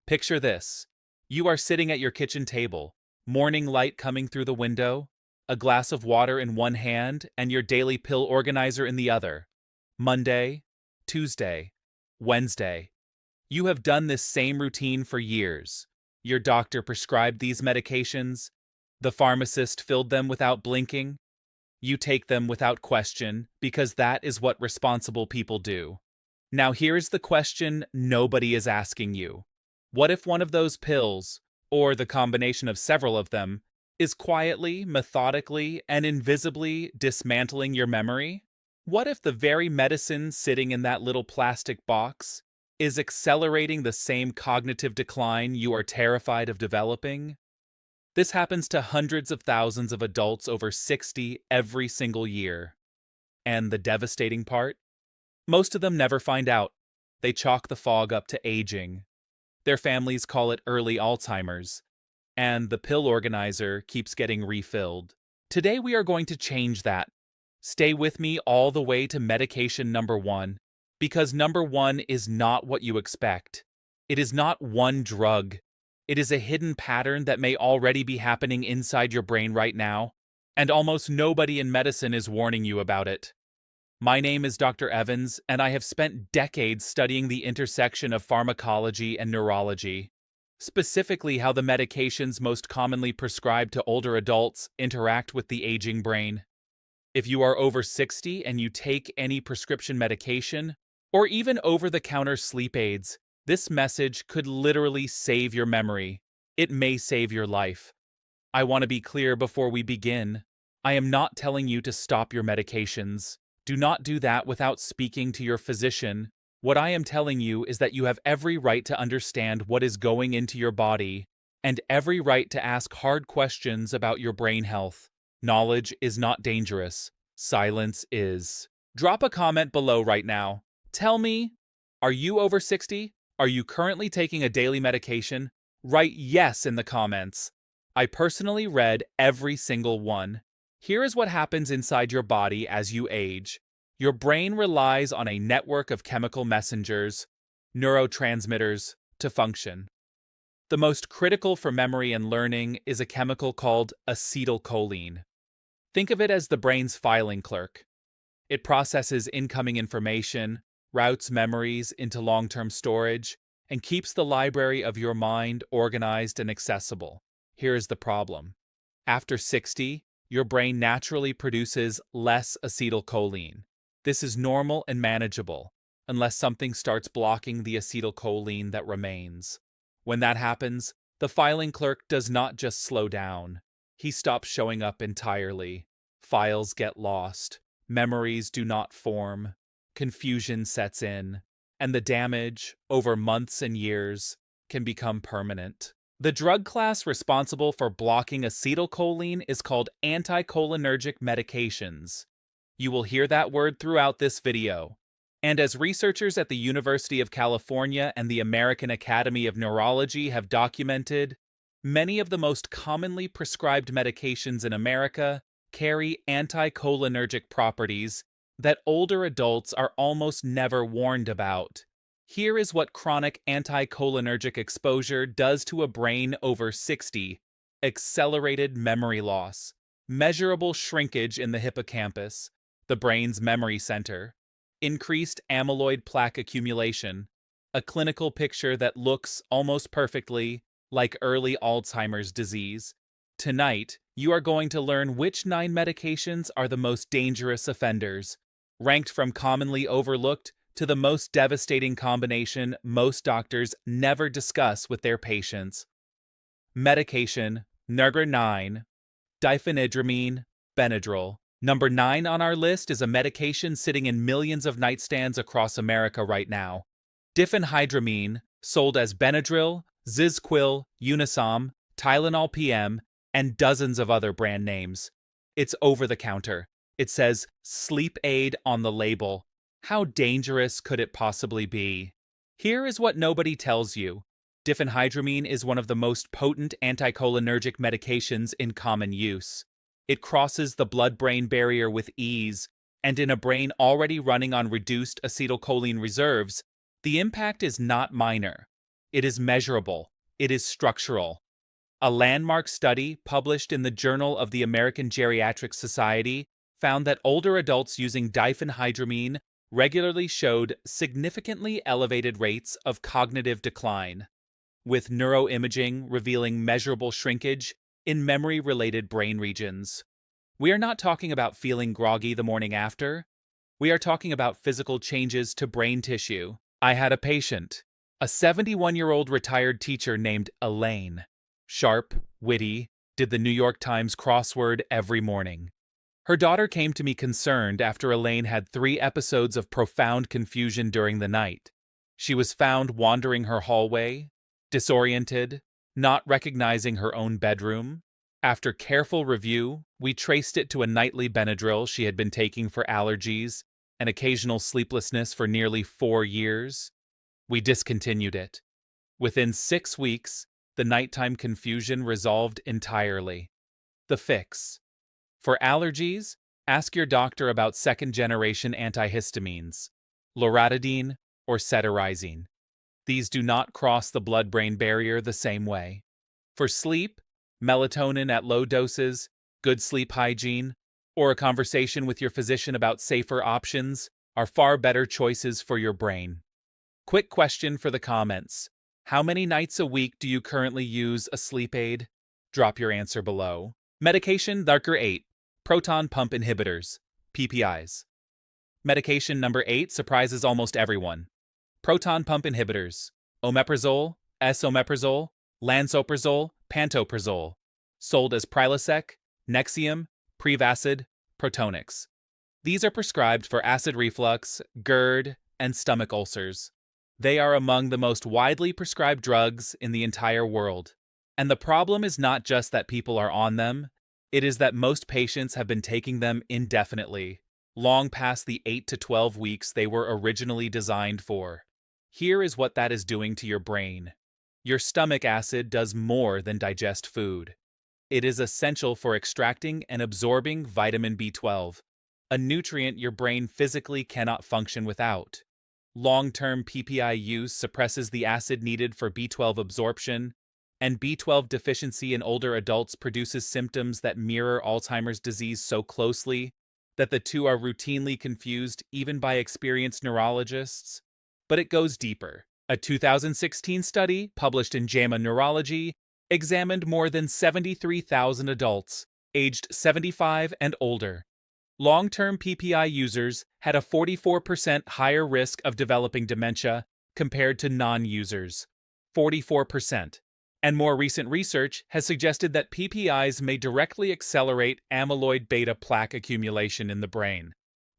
Picture this. You are sitting at your kitchen table, morning light coming through the window, a glass of water in one hand and your daily pill organizer in the other. Monday, Tuesday, Wednesday. You have done this same routine for years. Your doctor prescribed these medications. The pharmacist filled them without blinking. You take them without question because that is what responsible people do. Now here's the question nobody is asking you. What if one of those pills, or the combination of several of them, is quietly, methodically, and invisibly dismantling your memory? What if the very medicine sitting in that little plastic box is accelerating the same cognitive decline you are terrified of developing? This happens to hundreds of thousands of adults over 60 every single year. And the devastating part? Most of them never find out. They chalk the fog up to aging. Their families call it early Alzheimer's, and the pill organizer keeps getting refilled. Today we are going to change that. Stay with me all the way to medication number 1, because number 1 is not what you expect. It is not one drug. It is a hidden pattern that may already be happening inside your brain right now, and almost nobody in medicine is warning you about it. My name is Dr. Evans, and I have spent decades studying the intersection of pharmacology and neurology, specifically how the medications most commonly prescribed to older adults interact with the aging brain. If you are over 60 and you take any prescription medication, or even over-the-counter sleep aids, this message could literally save your memory. It may save your life. I want to be clear before we begin. I am not telling you to stop your medications. Do not do that without speaking to your physician. What I am telling you is that you have every right to understand what is going into your body, and every right to ask hard questions about your brain health. Knowledge is not dangerous. Silence is. Drop a comment below right now. Tell me, are you over 60? Are you currently taking a daily medication? Write yes in the comments. I personally read every single one. Here is what happens inside your body as you age. Your brain relies on a network of chemical messengers, neurotransmitters, to function. The most critical for memory and learning is a chemical called acetylcholine. Think of it as the brain's filing clerk. It processes incoming information, routes memories into long-term storage, and keeps the library of your mind organized and accessible. Here is the problem. After 60, your brain naturally produces less acetylcholine. This is normal and manageable, unless something starts blocking the acetylcholine that remains. When that happens, the filing clerk does not just slow down. He stops showing up entirely. Files get lost. Memories do not form. Confusion sets in. And the damage, over months and years, can become permanent. The drug class responsible for blocking acetylcholine is called anticholinergic medications. You will hear that word throughout this video. And as researchers at the University of California and the American Academy of Neurology have documented, many of the most commonly prescribed medications in America carry anticholinergic properties that older adults are almost never warned about. Here is what chronic anticholinergic exposure does to a brain over 60. Accelerated memory loss, measurable shrinkage in the hippocampus, the brain's memory center, increased amyloid plaque accumulation, a clinical picture that looks almost perfectly like early Alzheimer's disease. Tonight, you are going to learn which 9 medications are the most dangerous offenders, ranked from commonly overlooked to the most devastating combination most doctors never discuss with their patients. Medication number 9, diphenhydramine, Benadryl. Number 9 on our list is a medication sitting in millions of nightstands across America right now. Diphenhydramine, sold as Benadryl, Zizquil, Unisom, Tylenol PM, and dozens of other brand names. It's over the counter. It says sleep aid on the label. How dangerous could it possibly be? Here is what nobody tells you. Diphenhydramine is one of the most potent anticholinergic medications in common use. It crosses the blood-brain barrier with ease, and in a brain already running on reduced acetylcholine reserves, the impact is not minor. It is measurable. It is structural. A landmark study published in the Journal of the American Geriatric Society found that older adults using diphenhydramine regularly showed significantly elevated rates of cognitive decline, with neuroimaging revealing measurable shrinkage in memory-related brain regions. We are not talking about feeling groggy the morning after. We are talking about physical changes to brain tissue. I had a patient, a 71-year-old retired teacher named Elaine. Sharp, witty, did the New York Times crossword every morning. Her daughter came to me concerned after Elaine had 3 episodes of profound confusion during the night. She was found wandering her hallway, disoriented, not recognizing her own bedroom. After careful review, we traced it to a nightly Benadryl she had been taking for allergies and occasional sleeplessness for nearly 4 years. We discontinued it. Within 6 weeks, the nighttime confusion resolved entirely. The fix. For allergies, ask your doctor about second-generation antihistamines, loratadine or cetirizine. These do not cross the blood-brain barrier the same way. For sleep, melatonin at low doses, good sleep hygiene, or a conversation with your physician about safer options are far better choices for your brain. Quick question for the comments. How many nights a week do you currently use a sleep aid? Drop your answer below. Medication number 8. Proton pump inhibitors, PPIs. Medication number 8 surprises almost everyone. Proton pump inhibitors, omeprazole, esomeprazole, lansoprazole, pantoprazole, sold as Prilosec, Nexium, Prevacid, Protonix. These are prescribed for acid reflux, GERD, and stomach ulcers. They are among the most widely prescribed drugs in the entire world. And the problem is not just that people are on them, it is that most patients have been taking them indefinitely, long past the 8 to 12 weeks they were originally designed for. Here is what that is doing to your brain. Your stomach acid does more than digest food. It is essential for extracting and absorbing vitamin B12, a nutrient your brain physically cannot function without. Long-term PPI use suppresses the acid needed for B12 absorption, and B12 deficiency in older adults produces symptoms that mirror Alzheimer's disease so closely that the two are routinely confused even by experienced neurologists. But it goes deeper. A 2016 study, published in JAMA Neurology, examined more than 73,000 adults, aged 75 and older. Long-term PPI users had a 44% higher risk of developing dementia compared to non-users. 44%. And more recent research has suggested that PPIs may directly accelerate amyloid beta plaque accumulation in the brain,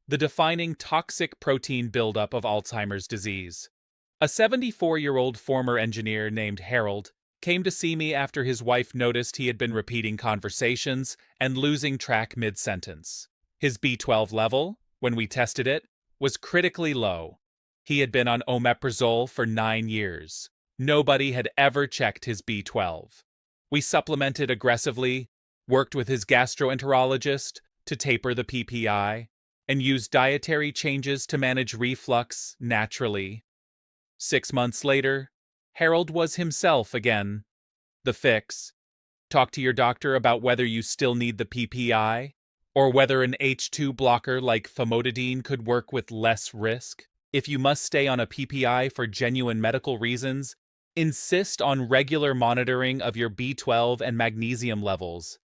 the defining toxic protein buildup of Alzheimer's disease. A 74-year-old former engineer named Harold came to see me after his wife noticed he had been repeating conversations and losing track mid-sentence. His B12 level, when we tested it, was critically low. He had been on omeprazole for 9 years. Nobody had ever checked his B12. We supplemented aggressively, worked with his gastroenterologist to taper the PPI, and used dietary changes to manage reflux naturally. 6 months later, Harold was himself again. The fix: talk to your doctor about whether you still need the PPI, or whether an H2 blocker like famotidine could work with less risk. If you must stay on a PPI for genuine medical reasons, insist on regular monitoring of your B12 and magnesium levels.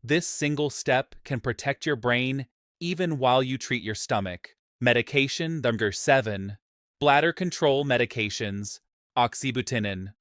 This single step can protect your brain even while you treat your stomach. Medication number 7. Bladder control medications, oxybutynin.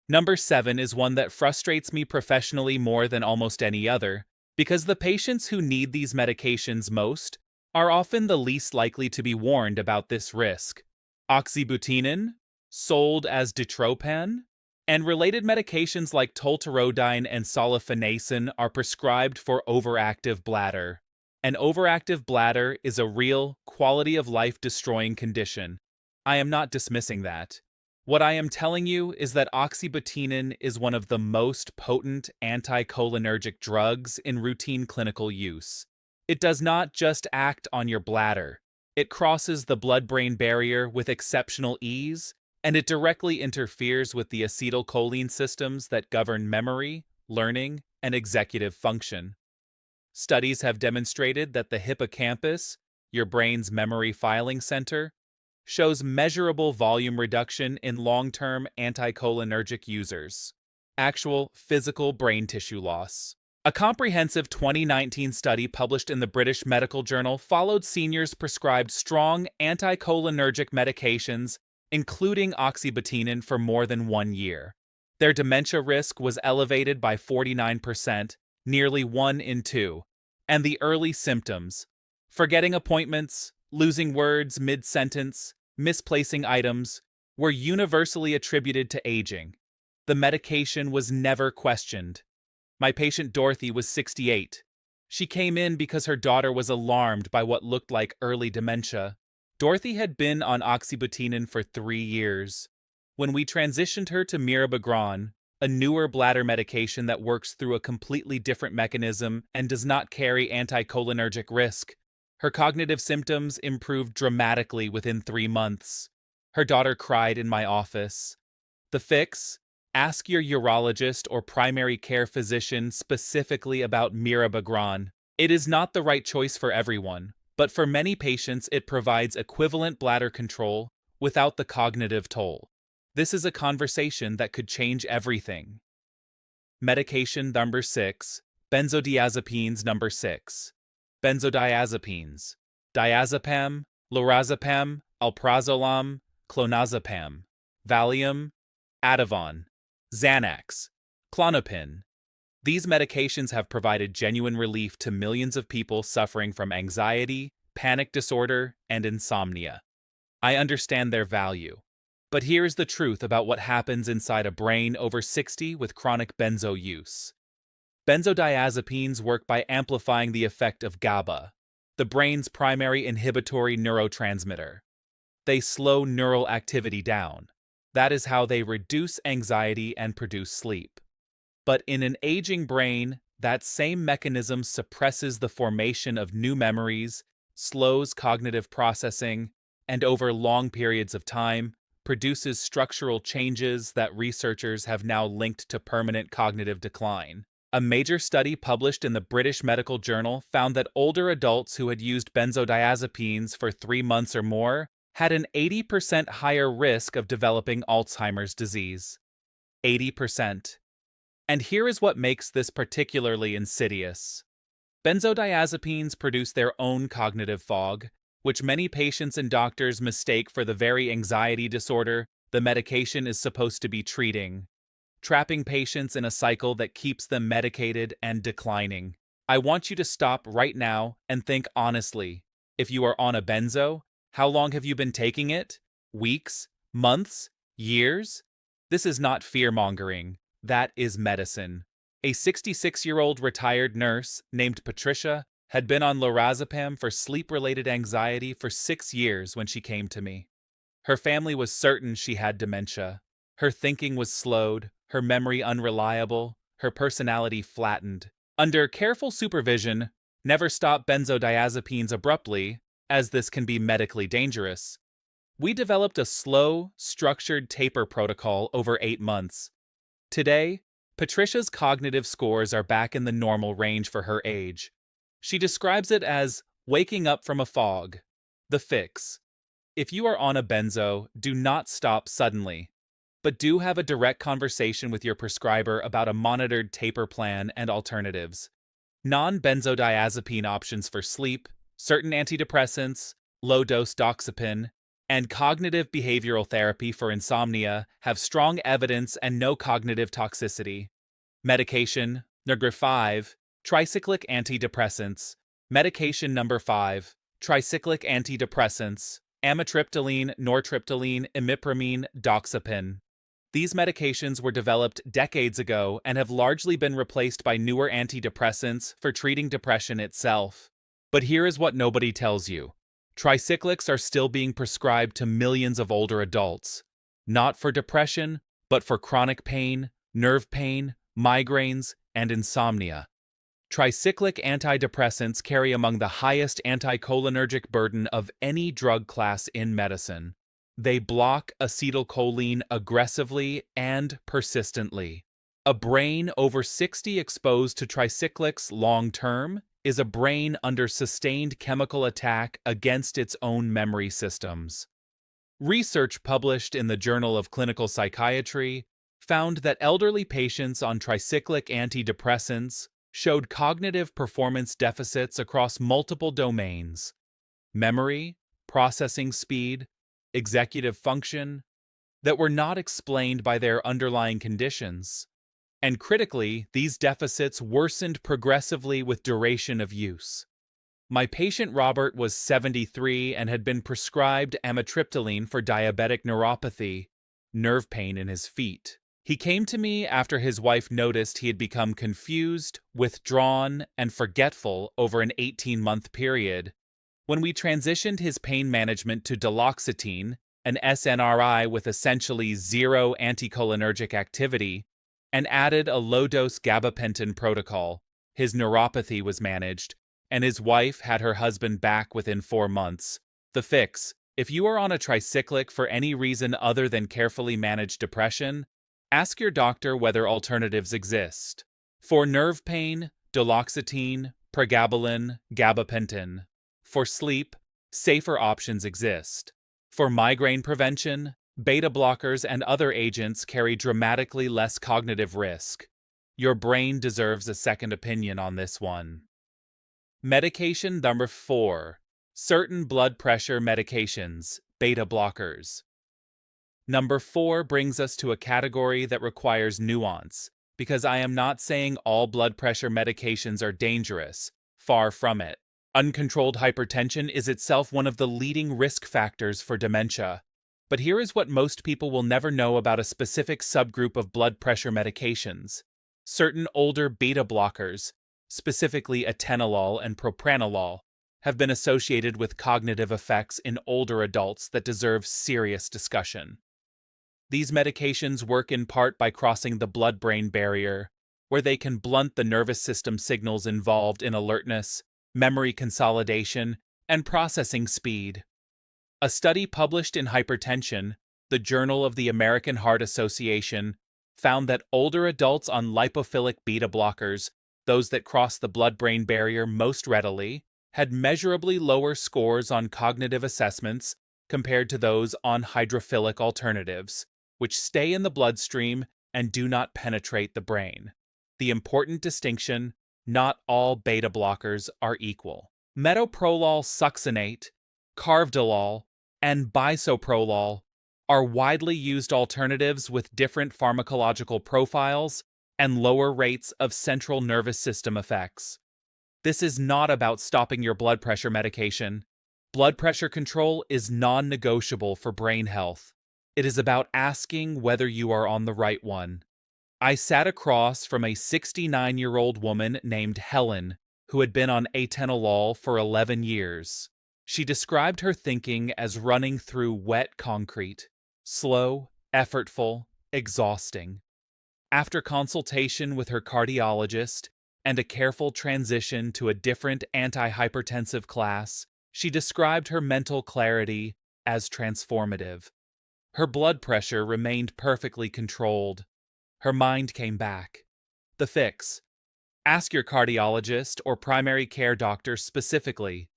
Number 7 is one that frustrates me professionally more than almost any other, because the patients who need these medications most are often the least likely to be warned about this risk. Oxybutynin, sold as Ditropan, and related medications like tolterodine and sulfonacin are prescribed for overactive bladder. An overactive bladder is a real, quality-of-life destroying condition. I am not dismissing that. What I am telling you is that oxybutynin is one of the most potent anticholinergic drugs in routine clinical use. It does not just act on your bladder. It crosses the blood-brain barrier with exceptional ease and it directly interferes with the acetylcholine systems that govern memory, learning, and executive function. Studies have demonstrated that the hippocampus, your brain's memory filing center, shows measurable volume reduction in long-term anticholinergic users. Actual physical brain tissue loss. A comprehensive 2019 study published in the British Medical Journal followed seniors prescribed strong anticholinergic medications, including oxybutynin, for more than 1 year. Their dementia risk was elevated by 49%, nearly 1 in 2, and the early symptoms, forgetting appointments, losing words mid-sentence, misplacing items, were universally attributed to aging. The medication was never questioned. My patient Dorothy was 68. She came in because her daughter was alarmed by what looked like early dementia. Dorothy had been on oxybutynin for 3 years. When we transitioned her to mirabegron, a newer bladder medication that works through a completely different mechanism and does not carry anticholinergic risk, her cognitive symptoms improved dramatically within 3 months. Her daughter cried in my office. The fix? Ask your urologist or primary care physician specifically about mirabegron. It is not the right choice for everyone, but for many patients it provides equivalent bladder control without the cognitive toll. This is a conversation that could change everything. Medication number 6, benzodiazepines number 6. Benzodiazepines: diazepam, lorazepam, alprazolam, clonazepam, Valium, Ativan, Xanax, Klonopin. These medications have provided genuine relief to millions of people suffering from anxiety, panic disorder, and insomnia. I understand their value. But here's the truth about what happens inside a brain over 60 with chronic benzo use. Benzodiazepines work by amplifying the effect of GABA, the brain's primary inhibitory neurotransmitter. They slow neural activity down. That is how they reduce anxiety and produce sleep. But in an aging brain, that same mechanism suppresses the formation of new memories, slows cognitive processing, and over long periods of time, produces structural changes that researchers have now linked to permanent cognitive decline. A major study published in the British Medical Journal found that older adults who had used benzodiazepines for 3 months or more had an 80% higher risk of developing Alzheimer's disease. 80%. And here is what makes this particularly insidious. Benzodiazepines produce their own cognitive fog, which many patients and doctors mistake for the very anxiety disorder the medication is supposed to be treating, trapping patients in a cycle that keeps them medicated and declining. I want you to stop right now and think honestly. If you are on a benzo, how long have you been taking it? Weeks? Months? Years? This is not fear-mongering. That is medicine. A 66-year-old retired nurse named Patricia had been on lorazepam for sleep-related anxiety for 6 years when she came to me. Her family was certain she had dementia. Her thinking was slowed, her memory unreliable, her personality flattened. Under careful supervision, never stop benzodiazepines abruptly, as this can be medically dangerous. We developed a slow, structured taper protocol over 8 months. Today, Patricia's cognitive scores are back in the normal range for her age. She describes it as waking up from a fog. The fix: if you are on a benzo, do not stop suddenly, but do have a direct conversation with your prescriber about a monitored taper plan and alternatives. Non-benzodiazepine options for sleep, certain antidepressants, low-dose doxepin, and cognitive behavioral therapy for insomnia have strong evidence and no cognitive toxicity. Medication number 5, Tricyclic antidepressants. Medication number 5, Tricyclic antidepressants, amitriptyline, nortriptyline, imipramine, doxepin. These medications were developed decades ago and have largely been replaced by newer antidepressants for treating depression itself. But here is what nobody tells you. Tricyclics are still being prescribed to millions of older adults, not for depression, but for chronic pain, nerve pain, migraines, and insomnia. Tricyclic antidepressants carry among the highest anticholinergic burden of any drug class in medicine. They block acetylcholine aggressively and persistently. A brain over 60 exposed to tricyclics long-term is a brain under sustained chemical attack against its own memory systems. Research published in the Journal of Clinical Psychiatry found that elderly patients on tricyclic antidepressants showed cognitive performance deficits across multiple domains: memory, processing speed, executive function, that were not explained by their underlying conditions. And critically, these deficits worsened progressively with duration of use. My patient Robert was 73 and had been prescribed amitriptyline for diabetic neuropathy, nerve pain in his feet. He came to me after his wife noticed he had become confused, withdrawn, and forgetful over an 18-month period. When we transitioned his pain management to duloxetine, an SNRI with essentially zero anticholinergic activity, and added a low-dose gabapentin protocol, his neuropathy was managed, and his wife had her husband back within 4 months. The fix: if you are on a tricyclic for any reason other than carefully managed depression, ask your doctor whether alternatives exist. For nerve pain, duloxetine, pregabalin, gabapentin. For sleep, safer options exist. For migraine prevention, beta blockers and other agents carry dramatically less cognitive risk. Your brain deserves a second opinion on this one. Medication number 4. Certain blood pressure medications, beta blockers. Number 4 brings us to a category that requires nuance, because I am not saying all blood pressure medications are dangerous, far from it. Uncontrolled hypertension is itself one of the leading risk factors for dementia. But here is what most people will never know about a specific subgroup of blood pressure medications. Certain older beta blockers, specifically atenolol and propranolol, have been associated with cognitive effects in older adults that deserve serious discussion. These medications work in part by crossing the blood-brain barrier, where they can blunt the nervous system signals involved in alertness, memory consolidation, and processing speed. A study published in Hypertension, the Journal of the American Heart Association, found that older adults on lipophilic beta blockers, those that cross the blood-brain barrier most readily, had measurably lower scores on cognitive assessments compared to those on hydrophilic alternatives, which stay in the bloodstream and do not penetrate the brain. The important distinction: not all beta blockers are equal. Metoprolol succinate, carvedilol, and bisoprolol are widely used alternatives with different pharmacological profiles and lower rates of central nervous system effects. This is not about stopping your blood pressure medication. Blood pressure control is non-negotiable for brain health. It is about asking whether you are on the right one. I sat across from a 69-year-old woman named Helen who had been on atenolol for 11 years. She described her thinking as running through wet concrete, slow, effortful, exhausting. After consultation with her cardiologist and a careful transition to a different antihypertensive class, she described her mental clarity as transformative. Her blood pressure remained perfectly controlled. Her mind came back. The fix: ask your cardiologist or primary care doctor specifically,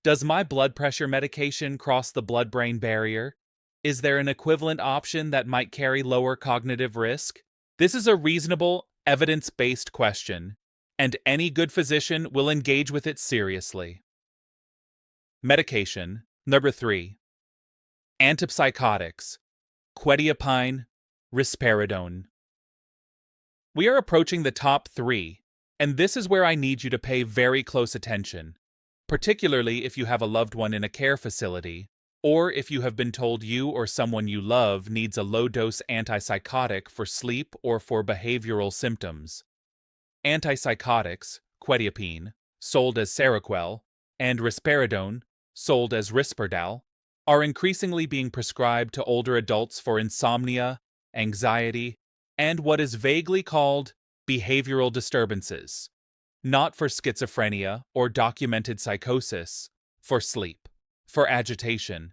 does my blood pressure medication cross the blood-brain barrier? Is there an equivalent option that might carry lower cognitive risk? This is a reasonable, evidence-based question, and any good physician will engage with it seriously. Medication number 3. Antipsychotics, quetiapine, risperidone. We are approaching the top 3, and this is where I need you to pay very close attention, particularly if you have a loved one in a care facility, or if you have been told you or someone you love needs a low-dose antipsychotic for sleep or for behavioral symptoms. Antipsychotics, quetiapine, sold as Seroquel, and risperidone, sold as Risperdal, are increasingly being prescribed to older adults for insomnia, anxiety, and what is vaguely called behavioral disturbances, not for schizophrenia or documented psychosis, for sleep, for agitation.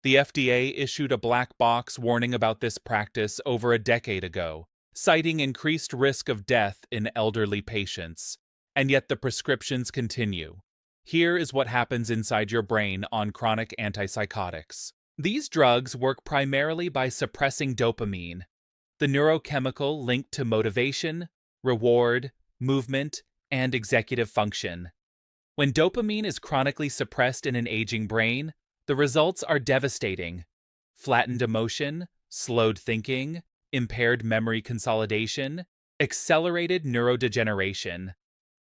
The FDA issued a black box warning about this practice over a decade ago, citing increased risk of death in elderly patients. And yet the prescriptions continue. Here is what happens inside your brain on chronic antipsychotics. These drugs work primarily by suppressing dopamine, the neurochemical linked to motivation, reward, movement, and executive function. When dopamine is chronically suppressed in an aging brain, the results are devastating. Flattened emotion, slowed thinking, impaired memory consolidation, accelerated neurodegeneration.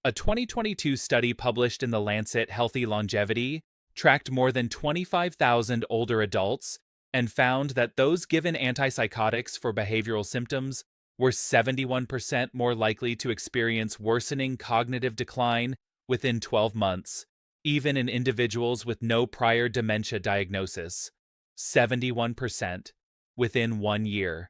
A 2022 study published in The Lancet Healthy Longevity tracked more than 25,000 older adults and found that those given antipsychotics for behavioral symptoms were 71% more likely to experience worsening cognitive decline within 12 months, even in individuals with no prior dementia diagnosis. 71% within 1 year.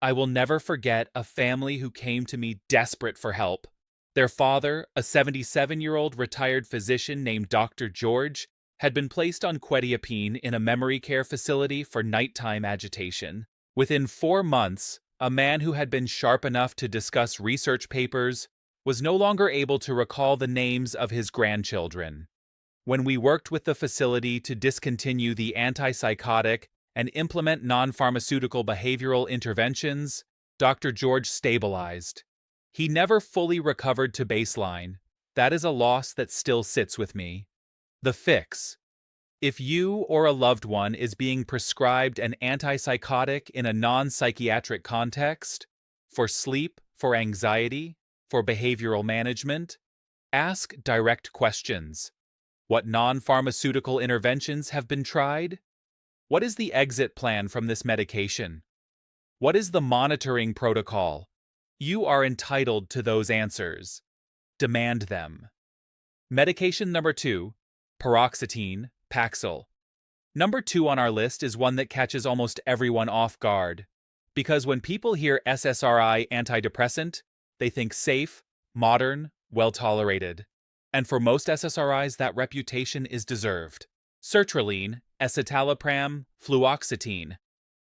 I will never forget a family who came to me desperate for help. Their father, a 77-year-old retired physician named Dr. George, had been placed on quetiapine in a memory care facility for nighttime agitation. Within 4 months, a man who had been sharp enough to discuss research papers was no longer able to recall the names of his grandchildren. When we worked with the facility to discontinue the antipsychotic and implement non-pharmaceutical behavioral interventions, Dr. George stabilized. He never fully recovered to baseline. That is a loss that still sits with me. The fix. If you or a loved one is being prescribed an antipsychotic in a non-psychiatric context, for sleep, for anxiety, for behavioral management, ask direct questions. What non-pharmaceutical interventions have been tried? What is the exit plan from this medication? What is the monitoring protocol? You are entitled to those answers. Demand them. Medication number 2, paroxetine, Paxil. Number 2 on our list is one that catches almost everyone off guard. Because when people hear SSRI antidepressant, they think safe, modern, well-tolerated. And for most SSRIs, that reputation is deserved. Sertraline, escitalopram, fluoxetine.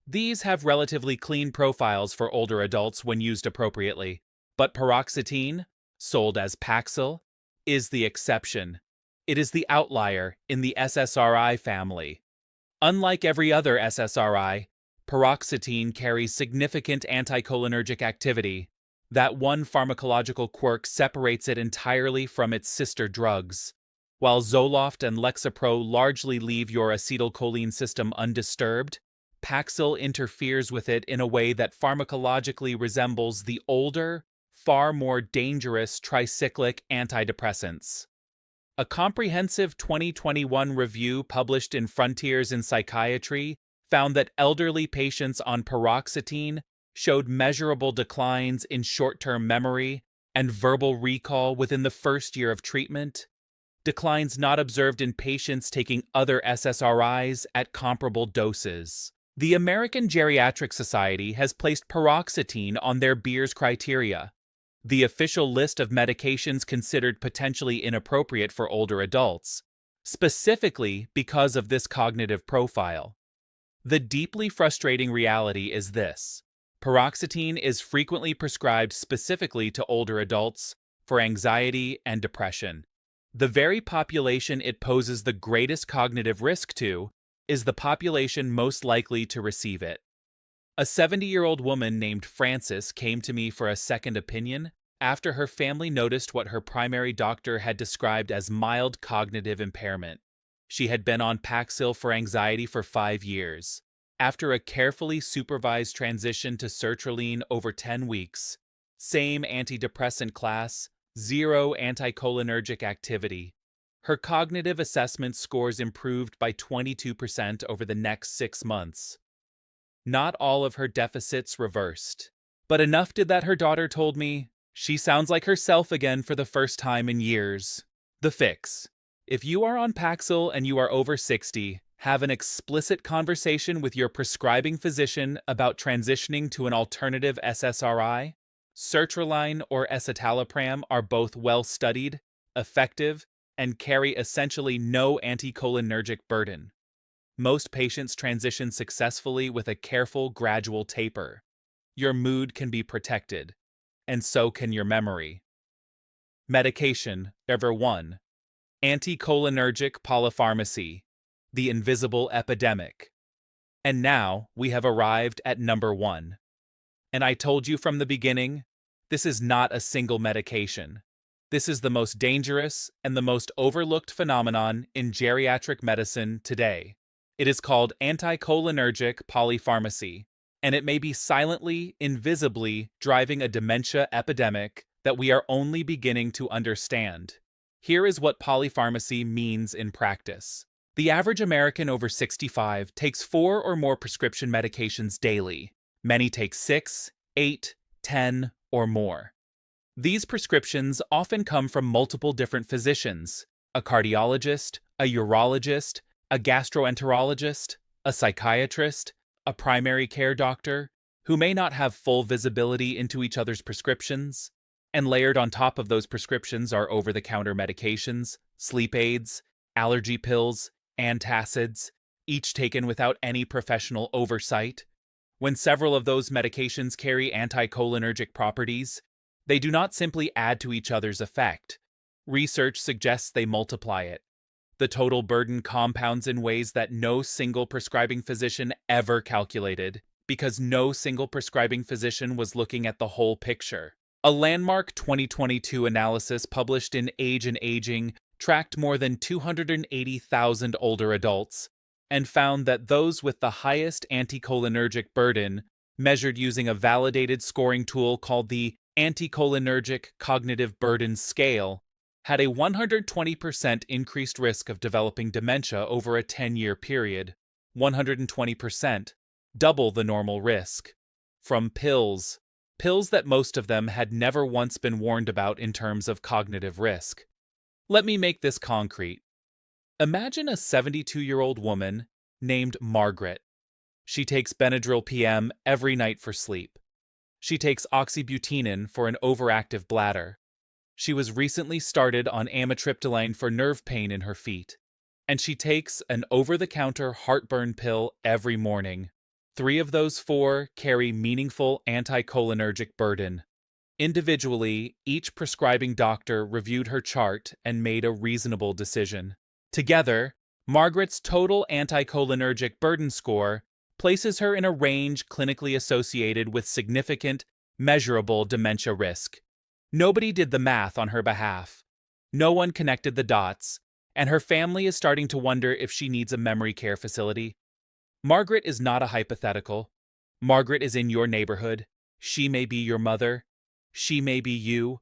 These have relatively clean profiles for older adults when used appropriately. But paroxetine, sold as Paxil, is the exception. It is the outlier in the SSRI family. Unlike every other SSRI, paroxetine carries significant anticholinergic activity. That one pharmacological quirk separates it entirely from its sister drugs. While Zoloft and Lexapro largely leave your acetylcholine system undisturbed, Paxil interferes with it in a way that pharmacologically resembles the older, far more dangerous tricyclic antidepressants. A comprehensive 2021 review published in Frontiers in Psychiatry found that elderly patients on paroxetine showed measurable declines in short-term memory and verbal recall within the first year of treatment, declines not observed in patients taking other SSRIs at comparable doses. The American Geriatric Society has placed paroxetine on their Beers criteria, the official list of medications considered potentially inappropriate for older adults, specifically because of this cognitive profile. The deeply frustrating reality is this: paroxetine is frequently prescribed specifically to older adults for anxiety and depression. The very population it poses the greatest cognitive risk to is the population most likely to receive it. A 70-year-old woman named Frances came to me for a second opinion after her family noticed what her primary doctor had described as mild cognitive impairment. She had been on Paxil for anxiety for 5 years. After a carefully supervised transition to sertraline over 10 weeks, same antidepressant class, 0 anticholinergic activity, her cognitive assessment scores improved by 22% over the next 6 months. Not all of her deficits reversed, but enough did that her daughter told me she sounds like herself again for the first time in years. The fix. If you are on Paxil and you are over 60, have an explicit conversation with your prescribing physician about transitioning to an alternative SSRI. Sertraline or escitalopram are both well-studied, effective, and carry essentially no anticholinergic burden. Most patients transition successfully with a careful, gradual taper. Your mood can be protected, and so can your memory. Medication, number 1. Anticholinergic polypharmacy, the invisible epidemic. And now we have arrived at number 1. And I told you from the beginning, this is not a single medication. This is the most dangerous and the most overlooked phenomenon in geriatric medicine today. It is called anticholinergic polypharmacy, and it may be silently, invisibly driving a dementia epidemic that we are only beginning to understand. Here is what polypharmacy means in practice. The average American over 65 takes 4 or more prescription medications daily. Many take 6, 8, 10, or more. These prescriptions often come from multiple different physicians: a cardiologist, a urologist, a gastroenterologist, a psychiatrist, a primary care doctor, who may not have full visibility into each other's prescriptions. And layered on top of those prescriptions are over-the-counter medications, sleep aids, allergy pills, antacids, each taken without any professional oversight. When several of those medications carry anticholinergic properties, they do not simply add to each other's effect. Research suggests they multiply it. The total burden compounds in ways that no single prescribing physician ever calculated, because no single prescribing physician was looking at the whole picture. A landmark 2022 analysis published in Age and Aging tracked more than 280,000 older adults and found that those with the highest anticholinergic burden, measured using a validated scoring tool called the Anticholinergic Cognitive Burden Scale, had a 120% increased risk of developing dementia over a 10-year period. 120%, double the normal risk. From pills that most of them had never once been warned about in terms of cognitive risk. Let me make this concrete. Imagine a 72-year-old woman named Margaret. She takes Benadryl PM every night for sleep. She takes oxybutynin for an overactive bladder. She was recently started on amitriptyline for nerve pain in her feet. And she takes an over-the-counter heartburn pill every morning. 3 of those 4 carry meaningful anticholinergic burden. Individually, each prescribing doctor reviewed her chart and made a reasonable decision. Together, Margaret's total anticholinergic burden score places her in a range clinically associated with significant, measurable dementia risk. Nobody did the math on her behalf. No one connected the dots, and her family is starting to wonder if she needs a memory care facility. Margaret is not a hypothetical. Margaret is in your neighborhood. She may be your mother. She may be you.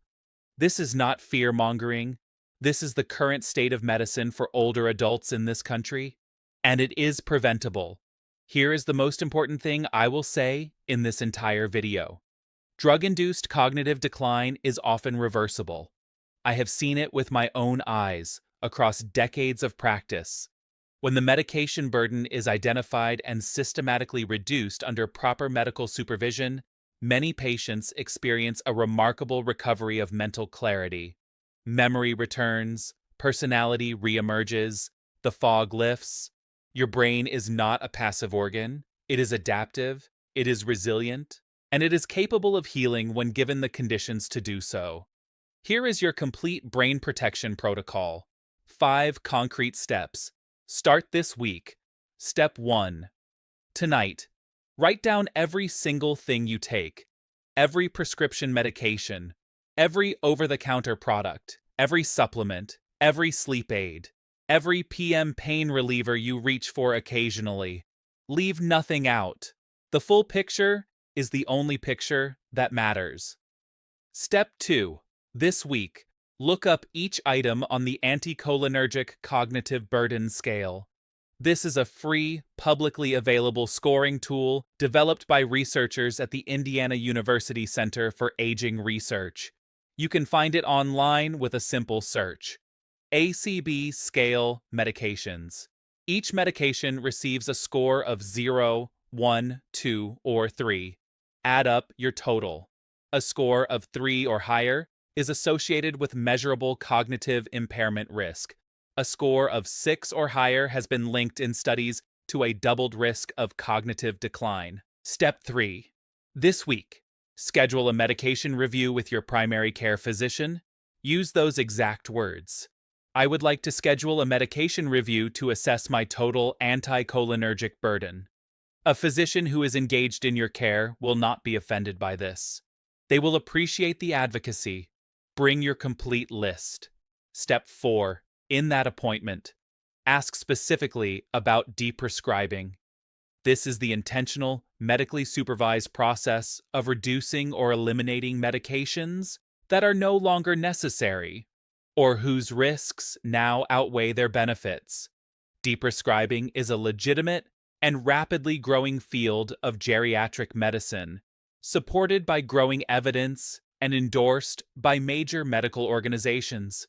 This is not fear-mongering. This is the current state of medicine for older adults in this country, and it is preventable. Here is the most important thing I will say in this entire video. Drug-induced cognitive decline is often reversible. I have seen it with my own eyes across decades of practice. When the medication burden is identified and systematically reduced under proper medical supervision, many patients experience a remarkable recovery of mental clarity. Memory returns, personality reemerges, the fog lifts. Your brain is not a passive organ. It is adaptive, it is resilient, and it is capable of healing when given the conditions to do so. Here is your complete brain protection protocol. 5 concrete steps. Start this week. Step 1. Tonight, write down every single thing you take, every prescription medication, every over-the-counter product, every supplement, every sleep aid, every PM pain reliever you reach for occasionally. Leave nothing out. The full picture is the only picture that matters. Step 2. This week, look up each item on the Anticholinergic Cognitive Burden Scale. This is a free, publicly available scoring tool developed by researchers at the Indiana University Center for Aging Research. You can find it online with a simple search. ACB Scale Medications. Each medication receives a score of 0, 1, 2, or 3. Add up your total. A score of 3 or higher is associated with measurable cognitive impairment risk. A score of 6 or higher has been linked in studies to a doubled risk of cognitive decline. Step 3. This week, schedule a medication review with your primary care physician. Use those exact words. I would like to schedule a medication review to assess my total anticholinergic burden. A physician who is engaged in your care will not be offended by this. They will appreciate the advocacy. Bring your complete list. Step 4. In that appointment, ask specifically about deprescribing. This is the intentional, medically supervised process of reducing or eliminating medications that are no longer necessary or whose risks now outweigh their benefits. Deprescribing is a legitimate and rapidly growing field of geriatric medicine, supported by growing evidence and endorsed by major medical organizations.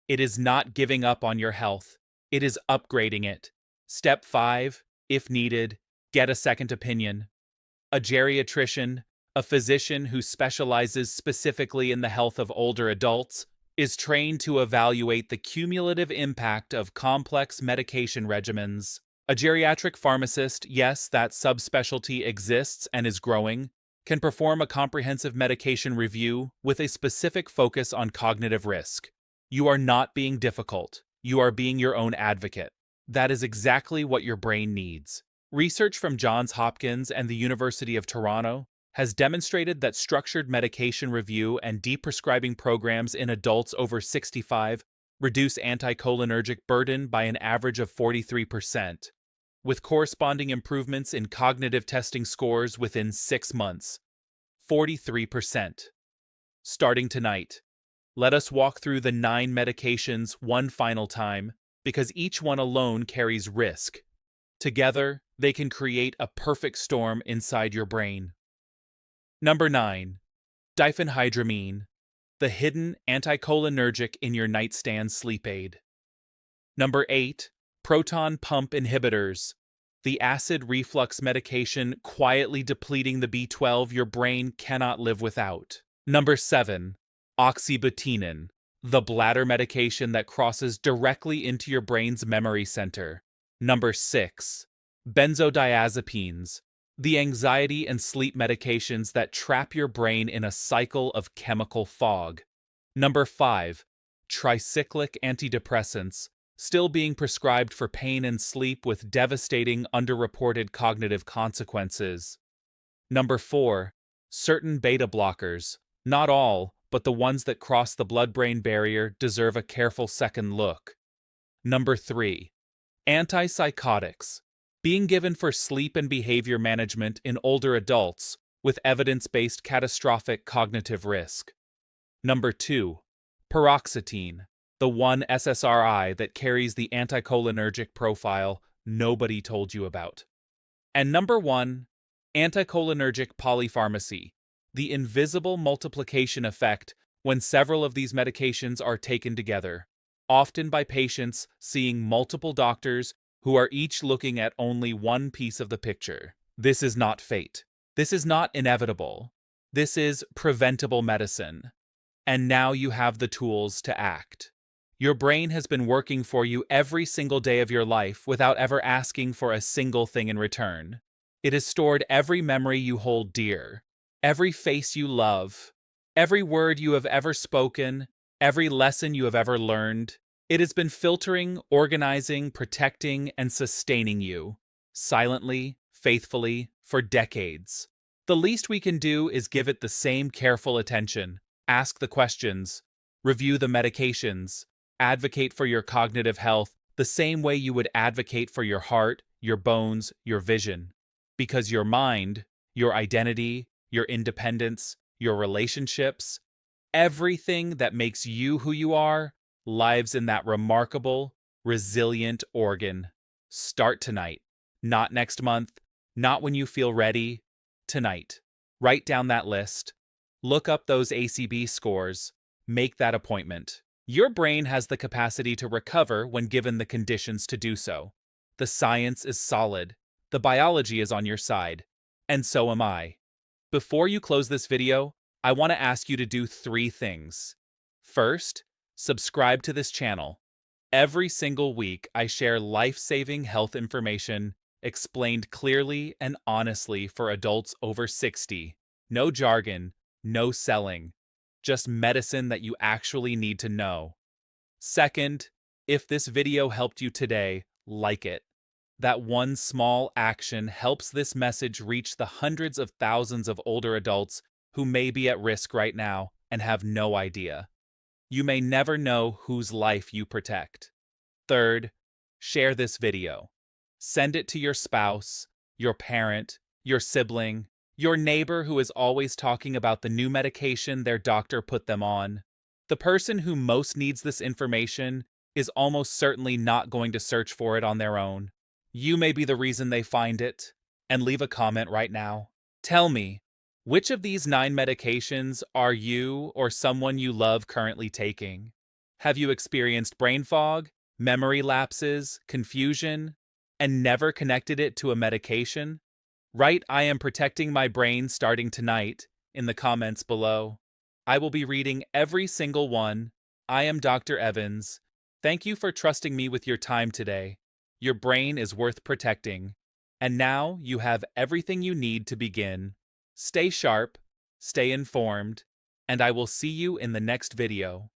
It is not giving up on your health, it is upgrading it. Step 5, if needed, get a second opinion. A geriatrician, a physician who specializes specifically in the health of older adults, is trained to evaluate the cumulative impact of complex medication regimens. A geriatric pharmacist, yes, that subspecialty exists and is growing, can perform a comprehensive medication review with a specific focus on cognitive risk. You are not being difficult. You are being your own advocate. That is exactly what your brain needs. Research from Johns Hopkins and the University of Toronto has demonstrated that structured medication review and deprescribing programs in adults over 65 reduce anticholinergic burden by an average of 43%, with corresponding improvements in cognitive testing scores within 6 months. 43%. Starting tonight, let us walk through the 9 medications one final time, because each one alone carries risk. Together, they can create a perfect storm inside your brain. Number 9. Diphenhydramine, the hidden anticholinergic in your nightstand sleep aid. Number 8. Proton pump inhibitors, the acid reflux medication quietly depleting the B12 your brain cannot live without. Number 7. Oxybutynin, the bladder medication that crosses directly into your brain's memory center. Number 6. Benzodiazepines, the anxiety and sleep medications that trap your brain in a cycle of chemical fog. Number 5. Tricyclic antidepressants, still being prescribed for pain and sleep with devastating underreported cognitive consequences. Number 4. Certain beta blockers, not all, but the ones that cross the blood-brain barrier deserve a careful second look. Number 3. Antipsychotics, being given for sleep and behavior management in older adults with evidence-based catastrophic cognitive risk. Number 2. Paroxetine, the one SSRI that carries the anticholinergic profile nobody told you about. And number 1. Anticholinergic polypharmacy, the invisible multiplication effect when several of these medications are taken together, often by patients seeing multiple doctors who are each looking at only one piece of the picture. This is not fate. This is not inevitable. This is preventable medicine. And now you have the tools to act. Your brain has been working for you every single day of your life without ever asking for a single thing in return. It has stored every memory you hold dear, every face you love, every word you have ever spoken, every lesson you have ever learned. It has been filtering, organizing, protecting, and sustaining you, silently, faithfully, for decades. The least we can do is give it the same careful attention, ask the questions, review the medications, advocate for your cognitive health the same way you would advocate for your heart, your bones, your vision. Because your mind, your identity, your independence, your relationships, everything that makes you who you are, lives in that remarkable, resilient organ. Start tonight. Not next month. Not when you feel ready. Tonight. Write down that list. Look up those ACB scores. Make that appointment. Your brain has the capacity to recover when given the conditions to do so. The science is solid. The biology is on your side. And so am I. Before you close this video, I want to ask you to do 3 things. First, subscribe to this channel. Every single week, I share life-saving health information explained clearly and honestly for adults over 60. No jargon, no selling, just medicine that you actually need to know. Second, if this video helped you today, like it. That one small action helps this message reach the hundreds of thousands of older adults who may be at risk right now and have no idea. You may never know whose life you protect. Third, share this video. Send it to your spouse, your parent, your sibling, your neighbor who is always talking about the new medication their doctor put them on. The person who most needs this information is almost certainly not going to search for it on their own. You may be the reason they find it. And leave a comment right now. Tell me, which of these 9 medications are you or someone you love currently taking? Have you experienced brain fog, memory lapses, confusion, and never connected it to a medication? Write "I am protecting my brain starting tonight" in the comments below. I will be reading every single one. I am Dr. Evans. Thank you for trusting me with your time today. Your brain is worth protecting. And now you have everything you need to begin. Stay sharp, stay informed, and I will see you in the next video.